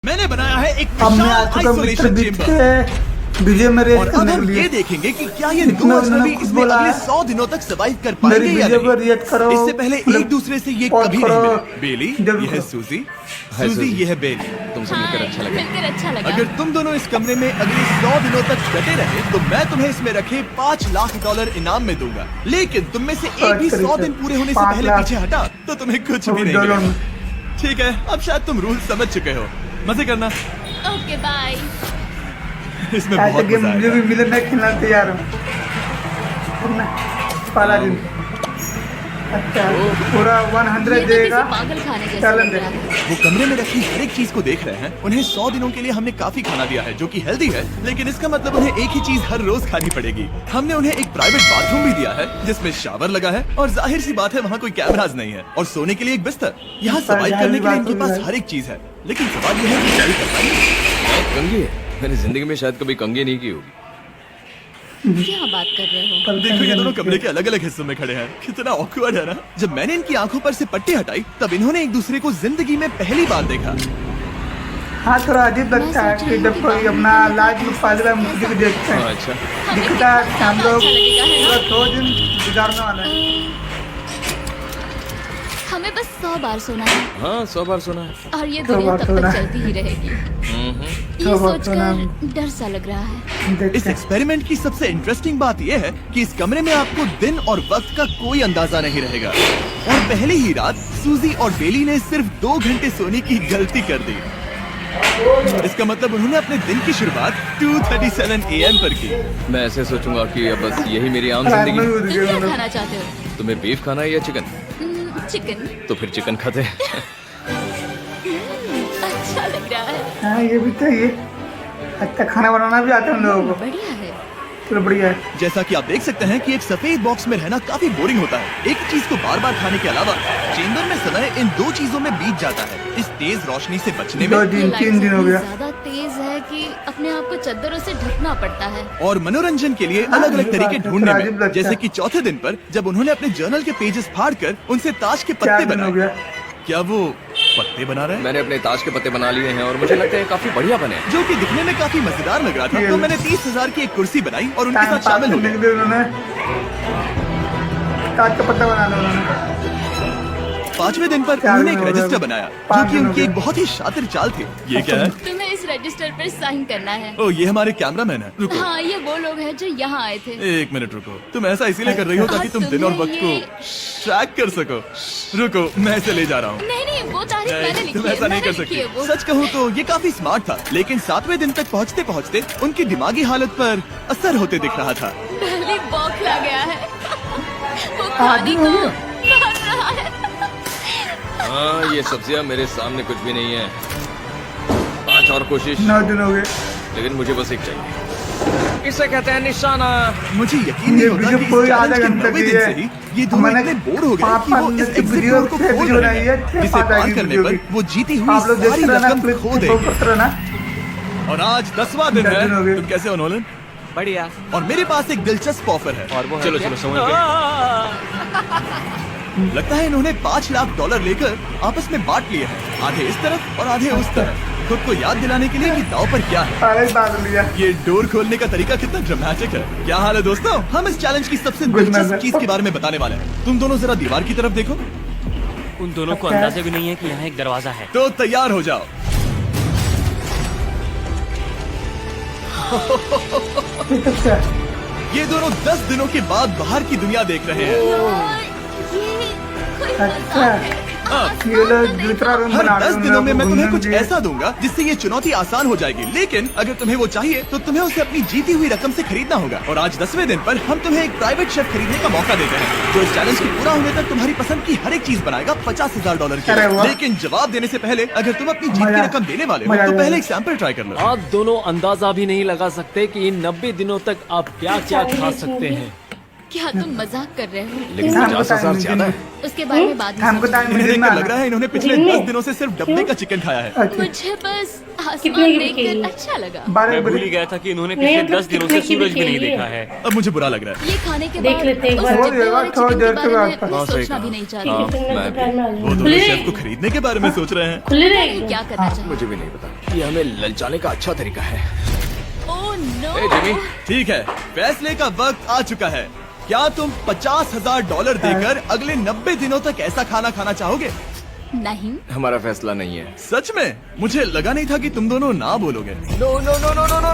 मैंने बनाया है एक हमने आ विशाल चुका मिस्टर आइसोलेशन बीट चेंबर। के वीडियो में रेट और अब करने के हम लिए ये देखेंगे कि क्या ये जितना दो उन्होंने अजनबी खुद इसमें बोला अगले है। 100 दिनों तक सर्वाइव कर मेरी पाएंगे या वीडियो को नहीं। रिएक्ट करो, इससे पहले एक मतलब दूसरे से ये पॉज कभी करो, नहीं मिले। बेली, जरूर ये है करो। सूजी, हाय सूजी सूजी। ये है बेली। तुमसे मिलकर अच्छा लगा। मिलकर अच्छा लगा। अगर तुम दोनों इस कमरे में अगले 100 दिनों तक डटे रहे तो मैं तुम्हें इसमें रखे $5 लाख इनाम में दूंगा। लेकिन तुम में से एक भी 100 दिन पूरे होने से 5 पहले लाख। पीछे हटा तो तुम्हें कुछ भी नहीं डॉलर मिलेगा। ठीक है, अब शायद तुम रूल समझ चुके हो। मजे करना, ओके बाय। इसमें आज बहुत तक मजा मुझे भी आएगा। मिले, मैं खेलना तैयार हूँ। पहला दिन अच्छा पूरा 100 ये तो देगा। किसी पागल खाने जैसा चलन लग रहा दे। है। वो कमरे में रखी हर एक चीज को देख रहे हैं। उन्हें 100 दिनों के लिए हमने काफी खाना दिया है जो कि हेल्दी है, लेकिन इसका मतलब उन्हें एक ही चीज हर रोज खानी पड़ेगी। हमने उन्हें एक प्राइवेट बाथरूम भी दिया है जिसमें शावर लगा है और जाहिर सी बात है वहाँ कोई कैमराज नहीं है, और सोने के लिए एक बिस्तर। यहाँ सर्वाइव करने के लिए इनके पास हर एक चीज है, लेकिन सवाल यह है कि क्या ये कर पाएंगे? कंघी है। मैंने जिंदगी में शायद कभी कंघी नहीं की होगी। क्या बात कर रहे हो? देखो ये दोनों कमरे के अलग अलग हिस्सों में खड़े हैं। कितना ऑकवर्ड है ना। जब मैंने इनकी आंखों पर से पट्टी हटाई तब इन्होंने एक दूसरे को जिंदगी में पहली बार देखा। हाँ थोड़ा अजीब लगता है कि जब कोई अपना लाइफ में पहली बार मूवी को देखते हैं, अच्छा, दिखता है कि हम लोग अच्छा लगेगा, है ना? पूरा 2 दिन गुजारने वाले हैं। हमें बस 100 बार सोना है हाँ 100 बार सुना है। और ये 100 दुनिया बार तब सोना तक है। चलती ही रहेगी। ये 100 बार सोना सोचकर डर सा लग रहा है। देखते इस हैं। एक्सपेरिमेंट की सबसे इंटरेस्टिंग बात यह है कि इस कमरे में आपको दिन और वक्त का कोई अंदाजा नहीं रहेगा। और पहली ही रात सूजी और बेली ने सिर्फ 2 घंटे सोने की गलती कर दी। इसका मतलब उन्होंने अपने दिन की शुरुआत 2:37 AM पर की। मैं ऐसे सोचूंगा कि अब बस यही मेरी आम रात में जिंदगी। भी उठ तुम गए क्या हम लोग। खाना चाहते हो? तुम्हें बीफ खाना है या चिकन? चिकन। तो फिर चिकन खाते हैं। अच्छा लग रहा है। हाँ ये भी चाहिए। अच्छा खाना बनाना भी आता है हम लोगों को। बढ़िया है। चलो बढ़िया है। जैसा कि आप देख सकते हैं कि एक सफेद बॉक्स में रहना काफी बोरिंग होता है। एक चीज को बार बार खाने के अलावा चेंबर में समय इन 2 चीजों में बीत जाता है, इस तेज रोशनी से बचने में 2 दिन 3 दिन हो गया। ज्यादा तेज है कि अपने आप को चद्दरों से ढकना पड़ता है। और मनोरंजन के लिए हाँ, अलग अलग ये तरीके बात है, ढूंढने थोड़ा में। अजीब लगता जैसे है। कि चौथे दिन पर जब उन्होंने अपने जर्नल के पेजेस फाड़कर उनसे ताश के 4 पत्ते दिन हो बनाए। गया। क्या वो पत्ते बना रहे हैं? मैंने अपने ताश के पत्ते बना लिए हैं और मुझे लगता है काफी बढ़िया बने हैं। जो कि दिखने में काफी मजेदार लग रहा था, तो मैंने 30,000 की एक कुर्सी बनाई और उनके टाइम साथ पास शामिल हो करने गए। के लिए उन्होंने ताज का पत्ता बनाना उन्होंने। 5वें दिन पर चार उन्होंने दिन एक हो गए। रजिस्टर बनाया जो 5 कि दिन हो उनकी एक गए। बहुत ही शातिर चाल थी। ये क्या है? तुम्हें इस रजिस्टर पर साइन करना है। ओ ये हमारे कैमरामैन है। रुको हाँ, ये वो लोग हैं जो यहाँ आए थे। 1 मिनट रुको। तुम ऐसा इसीलिए कर रही हो ताकि तुम दिन और वक्त को ट्रैक कर सको। रुको मैं इसे ले जा रहा हूँ। नहीं नहीं, वो तारीफ मैंने लिखी तुम है। ऐसा नहीं कर मैंने लिखी है सकती। वो। सच कहूँ तो ये काफी स्मार्ट था, लेकिन 7वें दिन तक पहुँचते पहुँचते उनकी दिमागी हालत पर असर होते दिख रहा था। पहले बौखला गया है। वो आदमी खाने हो को गया। मार रहा है। हाँ ये सब्जियां मेरे सामने कुछ भी नहीं है। 5 और कोशिश, 9 दिन हो गए। लेकिन मुझे बस एक चाहिए। इसे कहते हैं निशाना। मुझे यकीन नहीं ये होता वीडियो कि इस कोई चैलेंज आधा के घंटे 90वें की दिन है। से ही ये दोनों मैंने इतने बोर हो गए पाँच कि वो मिनट इस की एग्जिट वीडियो डोर को से खोल वीडियो रहे बनाई है, हैं, 6 जिसे पार्ट पार आएगी करने वीडियो पर की। वो जीती हुई आप लोग सारी देखते रहना, रकम क्लिप खो को देंगे। करते रहना। और आज 10वां दिन 10 है। दिन हो गए। तुम कैसे हो नोलन? बढ़िया। और मेरे पास एक दिलचस्प ऑफर है। और वो है चलो क्या? चलो समझ गए। लगता है इन्होंने $5 लाख लेकर आपस में बांट लिए हैं, आधे इस तरफ और आधे उस तरफ, खुद को याद दिलाने के लिए कि दाव पर क्या है। सारे बात लिया। ये डोर खोलने का तरीका कितना ड्रामेटिक है। क्या हाल है दोस्तों? हम इस चैलेंज की सबसे Good दिलचस्प man. चीज के बारे में बताने वाले हैं। तुम दोनों जरा दीवार की तरफ देखो। उन दोनों को अच्छा। अंदाजा भी नहीं है कि यहाँ एक दरवाजा है। तो तैयार हो जाओ। ये तो क्या? ये दोनों 10 दिनों के बाद बाहर की दुनिया देख रहे हैं। यार, ये कोई अच्छा। मजाक है। ये लोग दूसरा रूम हर बना रहे 10 हैं दिनों में उन मैं लोगों तुम्हें को कुछ घूमने ऐसा दूंगा जिससे ये चुनौती आसान हो जाएगी, लेकिन अगर तुम्हें वो चाहिए तो तुम्हें उसे अपनी जीती हुई रकम से खरीदना होगा। और आज 10वें दिन पर हम तुम्हें एक प्राइवेट शेफ खरीदने का मौका देते हैं जो इस चैलेंज के पूरा होने तक तुम्हारी पसंद की हर एक चीज बनाएगा $50,000 की। अरे वाह। लेकिन जवाब देने से पहले अगर तुम अपनी जीत की मजा- रकम देने वाले हो मजा तो आ पहले जाएगा। एक सैंपल ट्राई कर लो। आप दोनों अंदाजा भी नहीं लगा सकते कि इन 90 दिनों तक आप क्या क्या खा सकते हैं। क्या तुम मजाक कर रहे हो? लेकिन हाँ, 50,000 ज्यादा है। उसके बारे में बाद में हमको सोचेंगे। टाइम इन्हें दिन में देखकर लग रहा है इन्होंने पिछले दिन में? 10 दिनों से सिर्फ डब्बे का चिकन खाया है। अच्छा मुझे बस आसमान कितने की देखकर बिकेगी? अच्छा लगा। 12 मैं भूल ही बजे गया था कि इन्होंने नहीं, पिछले मतलब 10 दिनों कितने से की सूरज भी नहीं बिकेगी? देखा है। अब मुझे बुरा लग रहा है। ये खाने के देख बाद लेते हैं एक उस बार। डिब्बे वाले थोड़ा चिकन के देर बारे के में बाद। मैं हाँ, सही सोचना कहा। भी नहीं ठीक है, चाहती। फिर मैं मैं दोपहर में आ वो जाऊंगी। दोनों खुले शेफ को खरीदने के बारे में सोच रहे हैं। खुले ये रहेगी क्या करना चाहिए? मुझे भी नहीं पता। ये हमें ललचाने का अच्छा तरीका है। Oh no. ए जिमी, ठीक है, फैसले का वक्त आ चुका है। क्या तुम $50,000 देकर अगले 90 दिनों तक ऐसा खाना खाना चाहोगे? नहीं। हमारा फैसला नहीं है। सच में? मुझे लगा नहीं था कि तुम दोनों ना बोलोगे। No no no no no no.